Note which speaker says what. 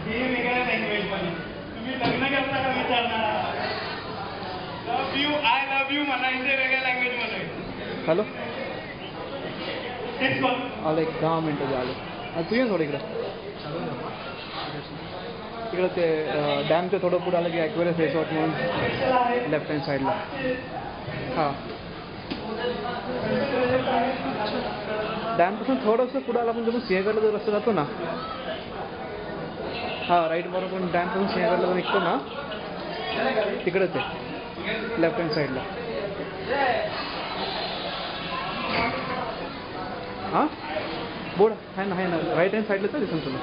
Speaker 1: हे वेगळ्या लँग्वेजमध्ये. तुम्ही लग्न करता का विचारणार? Love you, I love you म्हणायचे वेगळ्या लँग्वेजमध्ये.
Speaker 2: हॅलो
Speaker 1: तेच बघ.
Speaker 2: आलं एक 10 मिनटं झालं. तू ये थोडं इकडं. तिकडं ते डॅमचं थोडं पुढं आलं की ॲक्वेरियस रिसॉर्ट म्हणून लेफ्ट हँड साईडला. हां डॅमपासून थोडंसं पुढं आला पण तुम्ही सिंहगडला जो रस्ता जातो ना, हां राईट बरोबर डॅमपासून सिंहगडला जो निघतो ना तिकडंच आहे लेफ्ट हँड साईडला. हां बोर्ड आहे ना राईट हँड साईडलाच दिसून तुला.